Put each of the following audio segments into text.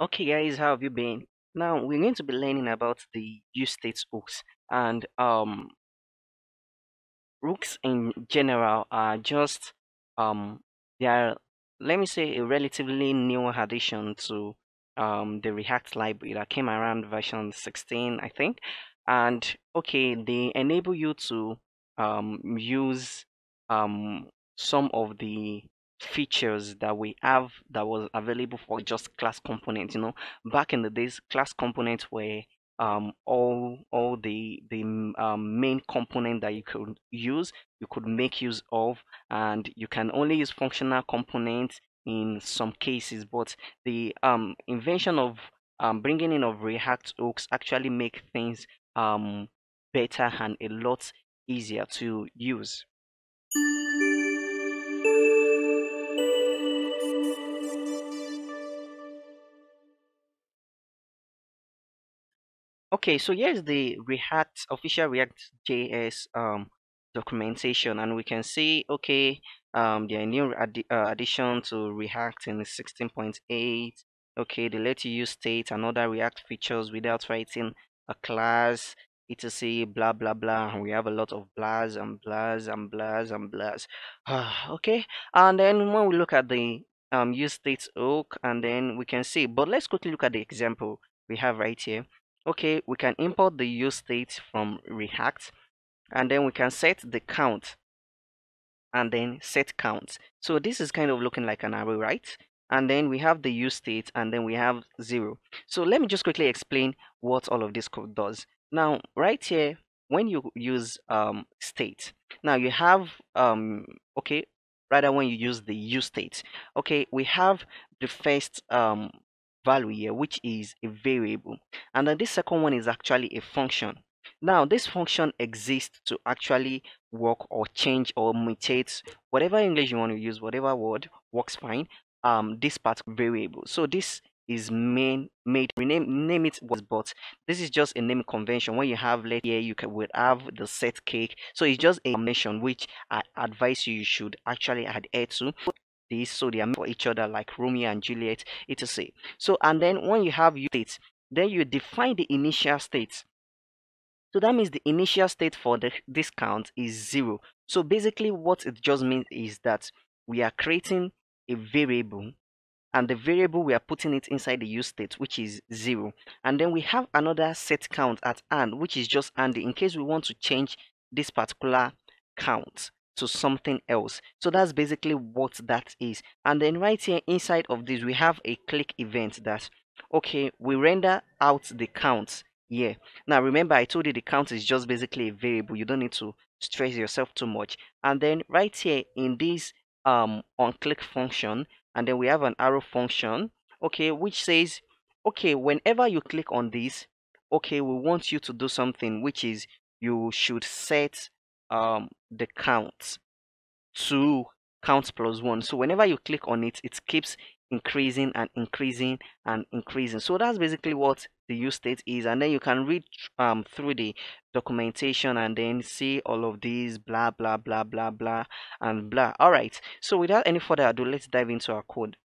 Okay, guys, how have you been? Now we're going to be learning about the use state hooks, and hooks in general are just they are, let me say, a relatively new addition to the React library that came around version 16, I think. And okay, they enable you to use some of the features that we have that was available for just class components. Back in the days, class components were all the main component that you could make use of, and you can only use functional components in some cases. But the invention of bringing in of React hooks actually make things um better and a lot easier to use. Okay, so here's the React official React JS documentation, and we can see, okay, there are new addition to React in 16.8. Okay, they let you use state and other React features without writing a class, etc. Blah blah blah. And we have a lot of blahs and blahs and blahs and blahs. Okay, and then when we look at the use state hook, and then we can see, but let's quickly look at the example we have right here. Okay, we can import the use state from React, and then we can set the count and then set count. So this is kind of looking like an array, right? And then we have the use state, and then we have 0. So let me just quickly explain what all of this code does. Now, right here, when you use state, now you have okay, rather when you use the use state, okay, we have the first value here, which is a variable, and then this second one is actually a function. Now this function exists to actually work or change or mutate whatever English you want to use, whatever word works fine. This particular variable. So this is made name it was, but this is just a name convention. When you have let here, you can will have the set cake. So it's just a combination which I advise you should actually adhere to this, so they are made for each other like Romeo and Juliet, etc. So and then when you have use state, then you define the initial state. So that means the initial state for the discount is 0. So basically what it just means is that we are creating a variable, and the variable we are putting it inside the use state, which is 0. And then we have another set count at and, which is just handy in case we want to change this particular count to something else. So that's basically what that is. And then right here inside of this, we have a click event that, okay, we render out the count here. Now remember, I told you the count is just basically a variable. You don't need to stress yourself too much. And then right here in this on click function, and then we have an arrow function, okay, which says, okay, whenever you click on this, okay, we want you to do something, which is you should set the count to count plus 1. So whenever you click on it, it keeps increasing and increasing and increasing. So that's basically what the use state is. And then you can read through the documentation and then see all of these blah blah blah blah blah and blah. All right, so without any further ado, let's dive into our code.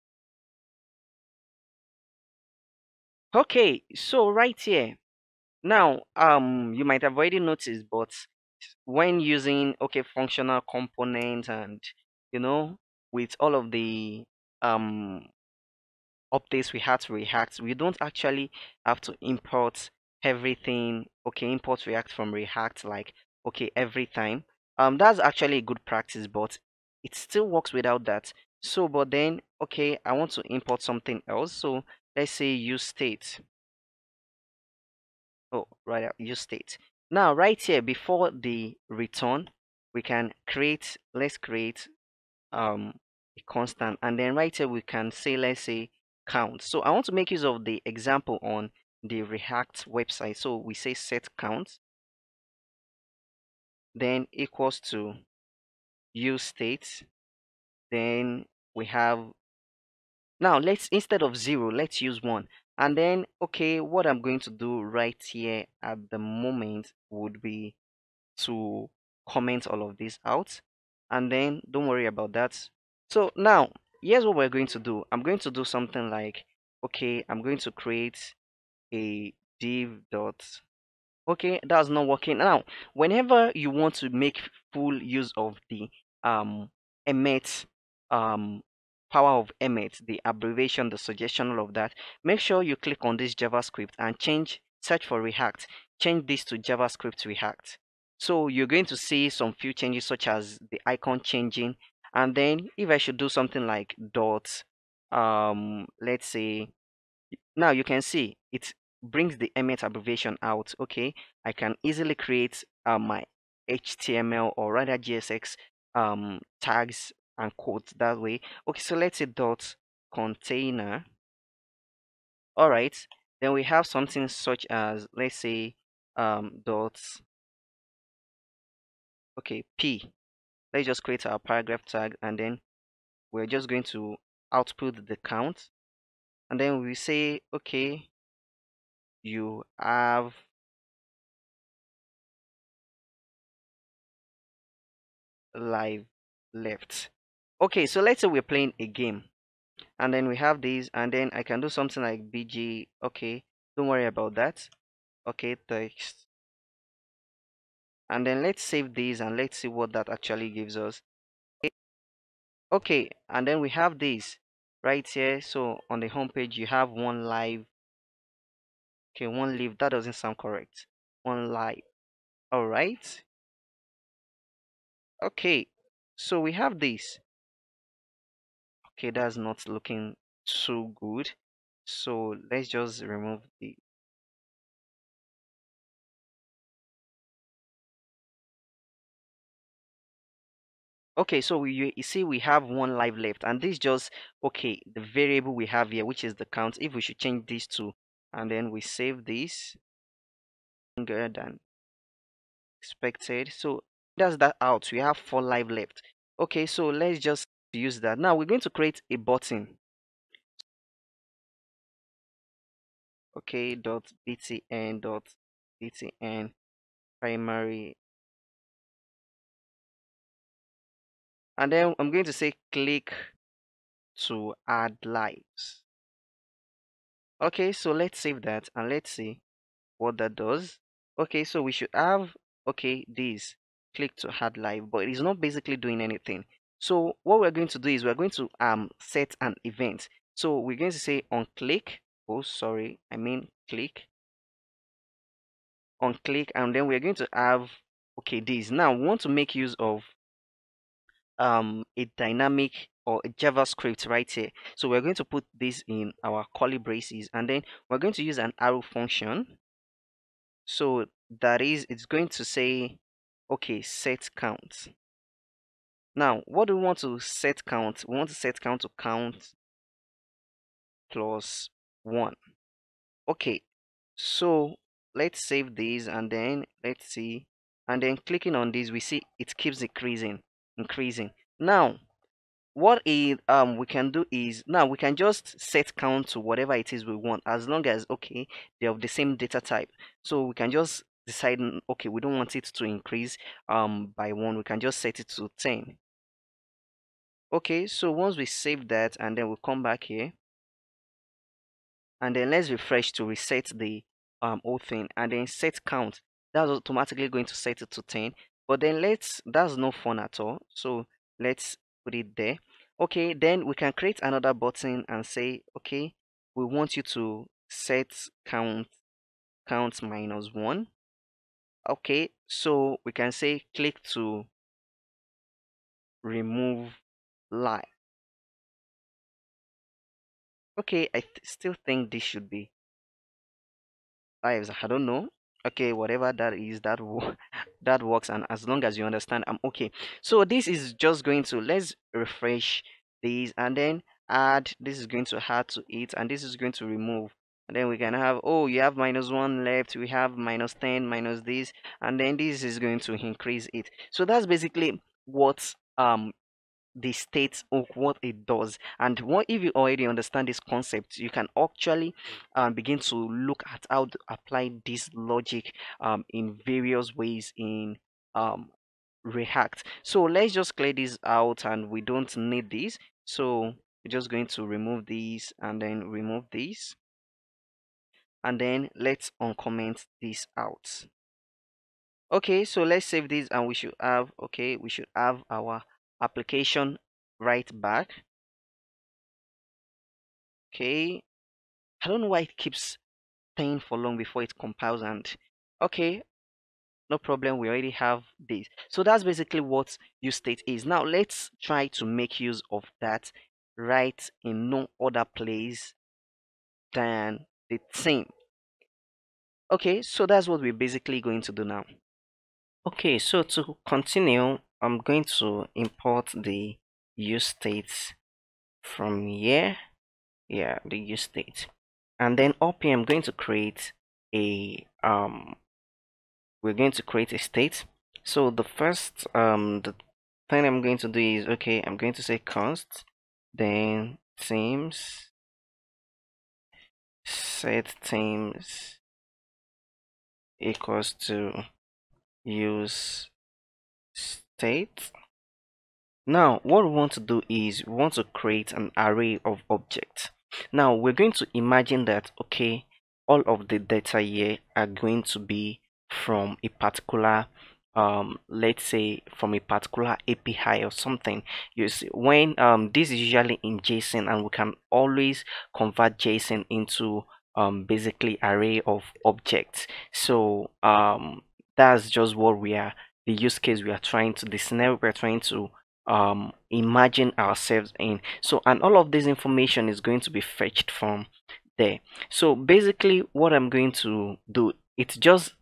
Okay, so right here now, you might have already noticed, but when using, okay, functional components, and with all of the um updates we had to React, we don't actually have to import everything. Okay, import React from React, like, okay, every time. That's actually a good practice, but it still works without that. So but then, okay, I want to import something else. So let's say use state. Oh, right, use state. Now right here before the return, we can create, let's create a constant, and then right here we can say, let's say, count. So I want to make use of the example on the React website. So we say set count, then equals to use state, then we have, now let's, instead of 0, let's use 1. And then, okay, what I'm going to do right here at the moment would be to comment all of this out, and then don't worry about that. So now here's what we're going to do. I'm going to do something like Okay, I'm going to create a div dot. Okay, that's not working. Now, whenever you want to make full use of the um emit power of emit, the abbreviation, the suggestion, all of that, make sure you click on this JavaScript and search for React. Change this to JavaScript React. So you're going to see some few changes such as the icon changing, and then if I should do something like dot, let's say now you can see it brings the emmet abbreviation out. Okay, I can easily create my HTML or rather JSX tags and codes that way. Okay, so let's say dot container. All right, then we have something such as, let's say, dot, okay, p. Let's just create our paragraph tag, and then we're just going to output the count, and then we say, okay, you have live left. Okay, so let's say we're playing a game, and then we have these, and then I can do something like bg. Okay, don't worry about that. Okay, text, and then let's save these and let's see what that actually gives us. Okay, and then we have this right here. So on the home page you have one live. Okay, one live, that doesn't sound correct. One live. All right. Okay, so we have this. Okay, that's not looking too good, so let's just remove the. Okay, so you see we have one live left, and this just, okay, the variable we have here, which is the count. If we should change this to, and then we save this, longer than expected. So that's that out. We have four live left. Okay, so let's just use that. Now we're going to create a button. Okay, dot btn primary, and then I'm going to say click to add lives. Okay, so let's save that and let's see what that does. Okay, so we should have, okay, this click to add live, but it is not basically doing anything. So what we're going to do is we're going to set an event. So we're going to say on click. Oh, sorry, I mean click, on click, and then we're going to have, okay, this. Now we want to make use of a dynamic or a JavaScript right here. So we're going to put this in our curly braces, and then we're going to use an arrow function. So that is, it's going to say, okay, set count. Now, what do we want to set count? We want to set count to count plus 1. Okay, so let's save these and then let's see. And then clicking on this, we see it keeps increasing. Now, what we can do is, now we can just set count to whatever it is we want, as long as, okay, they're of the same data type. So we can just decide, okay, we don't want it to increase by 1, we can just set it to 10. Okay, so once we save that and then we'll come back here, and then let's refresh to reset the whole thing, and then set count, that's automatically going to set it to 10. But then that's no fun at all, so let's put it there. Okay, then we can create another button and say, okay, we want you to set count minus 1. Okay, so we can say click to remove line. Okay, I still think this should be lives. I don't know. Okay, whatever that is, that works, and as long as you understand, I'm okay. So this is just going to, let's refresh these and then add. This is going to add to it, and this is going to remove. And then we can have, oh, you have minus 1 left. We have minus 10, minus this, and then this is going to increase it. So that's basically what the state of what it does. And what if you already understand this concept, you can actually begin to look at how to apply this logic in various ways in React. So let's just clear this out, and we don't need this. So we're just going to remove these and then remove these, and then let's uncomment this out. Okay, so let's save this, and we should have, okay, we should have our application right back. Okay, I don't know why it keeps staying for long before it compiles, and okay, no problem, we already have this. So that's basically what UseState is. Now let's try to make use of that right in no other place than the theme. Okay, so that's what we're basically going to do now. Okay, so to continue, I'm going to import the UseState from here. Yeah, the UseState. And then up here I'm going to create a we're going to create a state. So the first the thing I'm going to do is, okay, I'm going to say const, then themes, set themes equals to use state. Now what we want to do is we want to create an array of objects. Now we're going to imagine that, okay, all of the data here are going to be from a particular let's say from a particular API or something. You see, when this is usually in JSON, and we can always convert JSON into basically array of objects. So that's just what we are, the use case we are trying to, the scenario we are trying to imagine ourselves in. So, and all of this information is going to be fetched from there. So basically what I'm going to do, it's just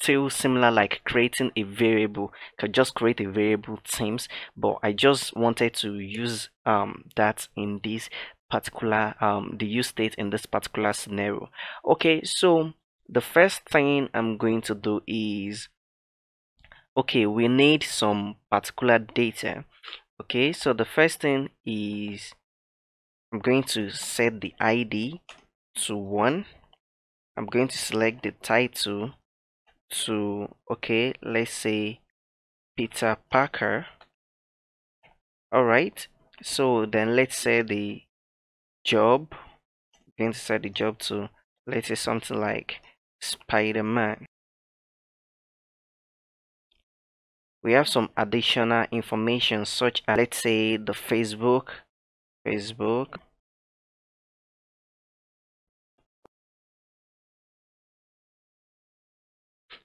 still similar like creating a variable. Could just create a variable themes, but I just wanted to use that in this particular the use state in this particular scenario. Okay, so the first thing I'm going to do is, okay, we need some particular data. Okay, so the first thing is I'm going to set the ID to 1. I'm going to select the title to, okay, let's say Peter Parker. All right, so then let's say the job, I'm going to set the job to, let's say something like Spider-Man. We have some additional information such as, let's say, the Facebook.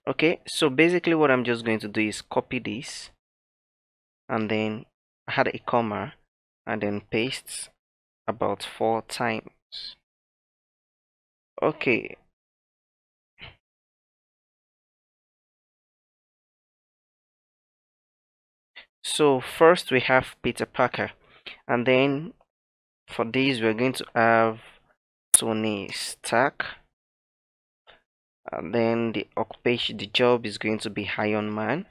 Okay, so basically what I'm just going to do is copy this and then add a comma and then paste about 4 times. Okay, so first we have Peter Parker, and then for this we're going to have Tony Stark, and then the occupation, the job is going to be Iron Man,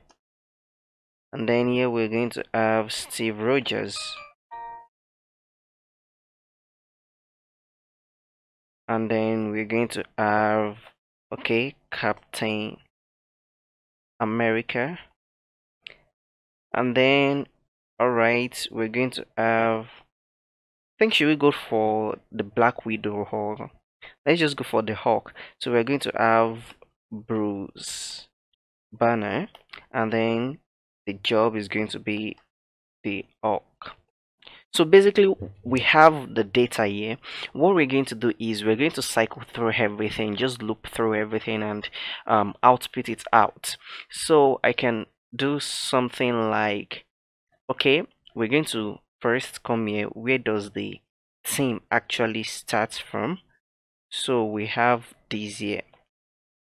and then here we're going to have Steve Rogers, and then we're going to have, okay, Captain America, and then all right, we're going to have, I think, should we go for the Black Widow, or let's just go for the Hulk? So we're going to have Bruce Banner, and then the job is going to be the Hulk. So basically we have the data here. What we're going to do is we're going to cycle through everything, just loop through everything and output it out. So I can do something like, okay, we're going to first come here, where does the theme actually start from? So we have this here.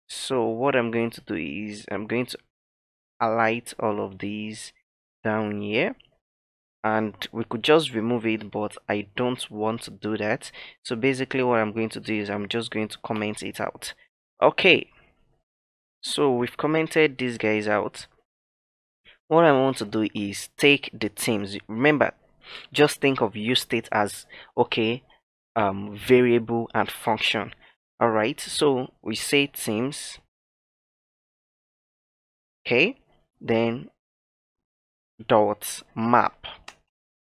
So what I'm going to do is I'm going to highlight all of these down here, and we could just remove it, but I don't want to do that. So basically what I'm going to do is I'm just going to comment it out. Okay, so we've commented these guys out. What I want to do is take the themes. Remember, just think of UseState as, okay, variable and function. All right, so we say themes, okay, then dot map.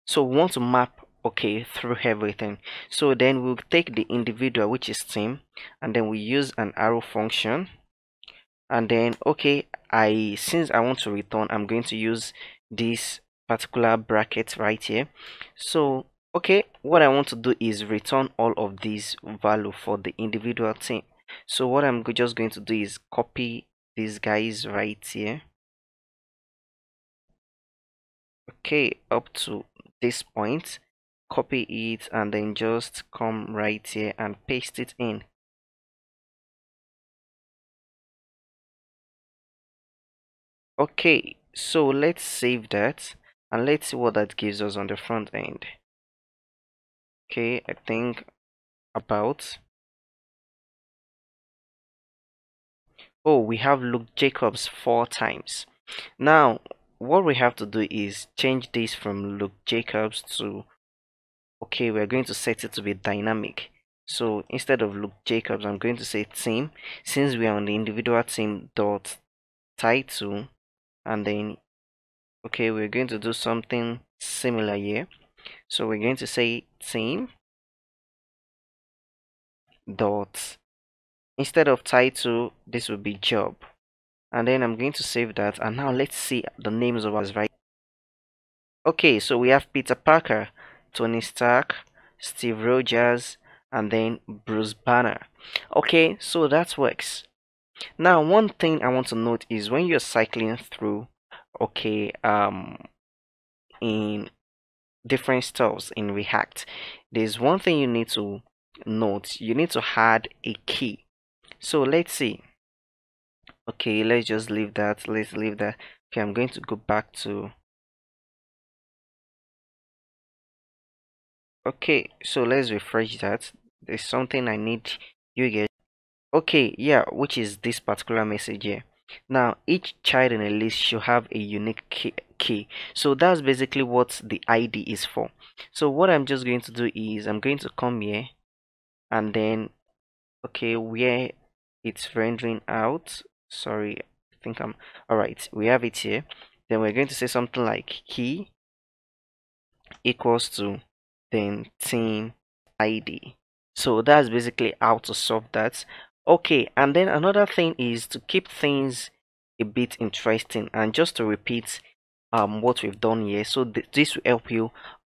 So we want to map okay, through everything. So then we'll take the individual, which is team, and then we use an arrow function. And then okay, since I want to return, I'm going to use this particular bracket right here. So okay, what I want to do is return all of these value for the individual team. So what I'm just going to do is copy these guys right here, okay, up to this point, copy it, and then just come right here and paste it in. Okay, so let's save that and let's see what that gives us on the front end. Okay, I think about, oh, we have Luke Jacobs 4 times. Now what we have to do is change this from Luke Jacobs to, okay, we're going to set it to be dynamic. So instead of Luke Jacobs, I'm going to say team, since we are on the individual team dot title, and then okay, we're going to do something similar here. So we're going to say team dot, instead of title, this will be job, and then I'm going to save that. And now let's see the names of us, right? Okay, so we have Peter Parker, Tony Stark, Steve Rogers, and then Bruce Banner. Okay, so that works. Now one thing I want to note is when you're cycling through, okay, in different stuffs in React, there's one thing you need to note. You need to add a key. So let's see. Okay, let's just leave that. Let's leave that. Okay, I'm going to go back to, okay, so let's refresh that. There's something I need you guys. Okay, yeah, which is this particular message here. Now each child in a list should have a unique key. So that's basically what the ID is for. So what I'm just going to do is I'm going to come here, and then okay, where it's rendering out, sorry, I think I'm all right, we have it here. Then we're going to say something like key equals to then team ID. So that's basically how to solve that. Okay, and then another thing is to keep things a bit interesting and just to repeat what we've done here. So this will help you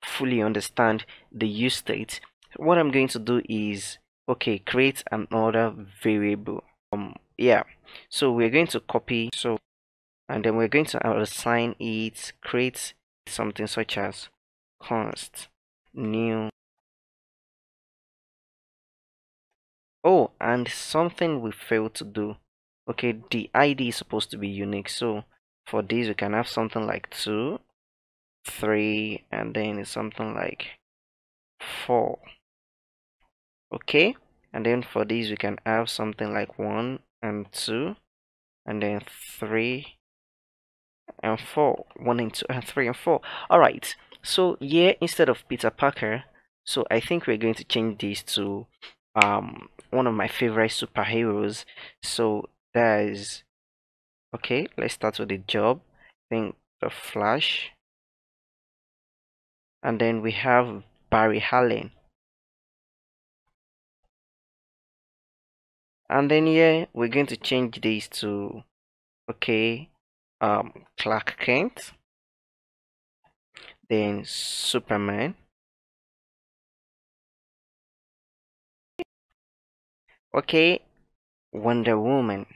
fully understand the use state. What I'm going to do is, okay, create another variable. Yeah, so we're going to copy, so, and then we're going to assign it, create something such as const new. Oh, and something we failed to do. Okay, the ID is supposed to be unique. So for this, we can have something like 2, 3, and then something like 4. Okay, and then for these, we can have something like 1 and 2, and then 3 and 4. 1 and 2 and 3 and 4. All right. So here, instead of Peter Parker, so I think we're going to change this to one of my favorite superheroes. So that is, okay, let's start with the job. I think the Flash, and then we have Barry Allen, and then here we're going to change this to, okay, Clark Kent, then Superman, okay, Wonder Woman,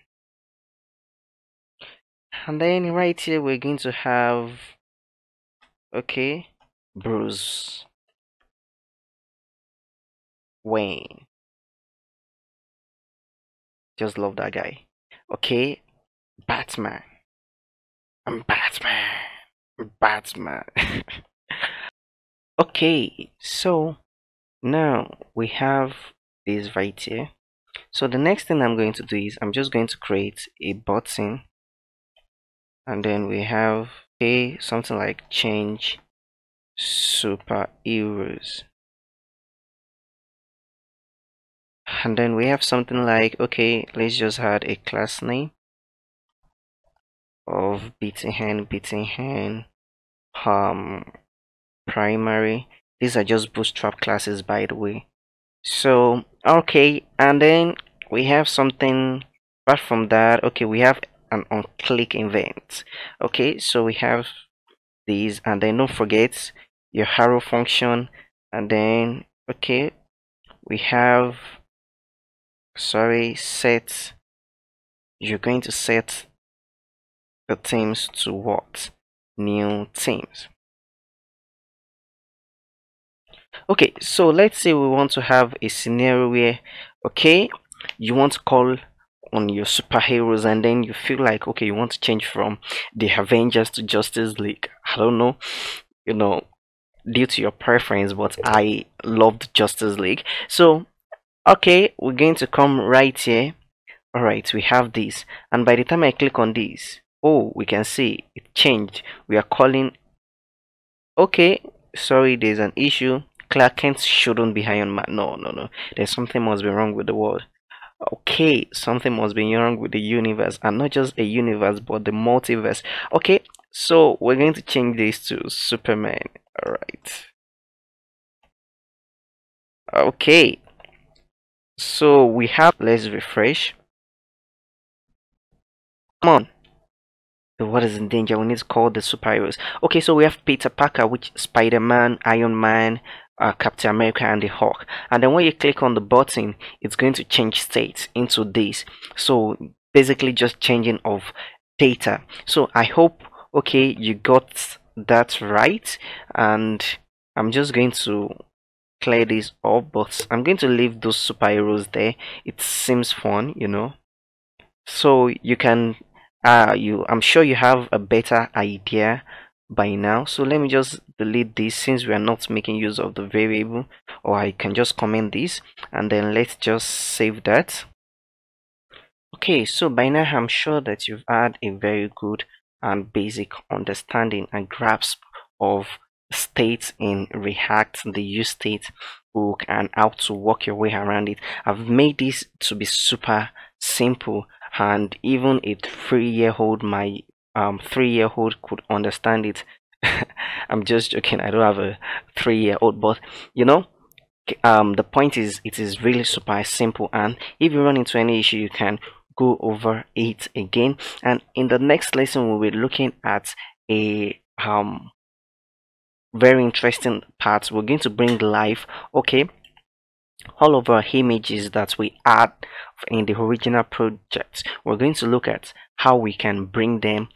and then right here we're going to have, okay, Bruce Wayne. Just love that guy. Okay, Batman. I'm Batman. I'm Batman. Okay, so now we have this right here. So the next thing I'm going to do is I'm just going to create a button, and then we have, okay, something like change superheroes, and then we have something like, okay, let's just add a class name of beating hand, primary, These are just bootstrap classes, by the way. So okay, and then we have something apart from that. Okay, we have an on-click event. Okay, so we have these, and then don't forget your arrow function, and then okay, we have, sorry, set. You're going to set the themes to what? New themes. Okay, so let's say we want to have a scenario where, okay, you want to call on your superheroes, and then you feel like, okay, you want to change from the Avengers to Justice League. I don't know, you know, due to your preference, but I loved Justice League. So okay, we're going to come right here. All right, we have this, and by the time I click on this, oh, we can see it changed. We are calling, okay, sorry, there's an issue. Clark Kent shouldn't be Iron Man. No, no, no, there's something must be wrong with the world. Okay, something must be wrong with the universe, and not just a universe but the multiverse. Okay, so we're going to change this to Superman. All right, okay, so we have, let's refresh. Come on. What is in danger? We need to call the superheroes. Okay, so we have Peter Parker, which Spider-Man, Iron Man, Captain America, and the Hulk. And then when you click on the button, it's going to change state into this. So basically just changing of data. So I hope, okay, you got that right. And I'm just going to clear this up, but I'm going to leave those superheroes there. It seems fun, you know. So you can I'm sure you have a better idea by now. So let me just delete this since we are not making use of the variable, or I can just comment this, and then let's just save that. Okay, so by now I'm sure that you've had a very good and basic understanding and grasp of states in React, the UseState book, and how to work your way around it. I've made this to be super simple, and even a 3-year-old, my 3-year-old could understand it. I'm just joking, I don't have a 3-year-old, but you know, the point is it is really super simple, and if you run into any issue you can go over it again. And in the next lesson we'll be looking at a very interesting part. We're going to bring live, okay, all of our images that we add in the original project. We're going to look at how we can bring them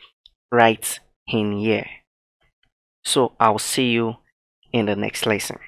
right in here. So I'll see you in the next lesson.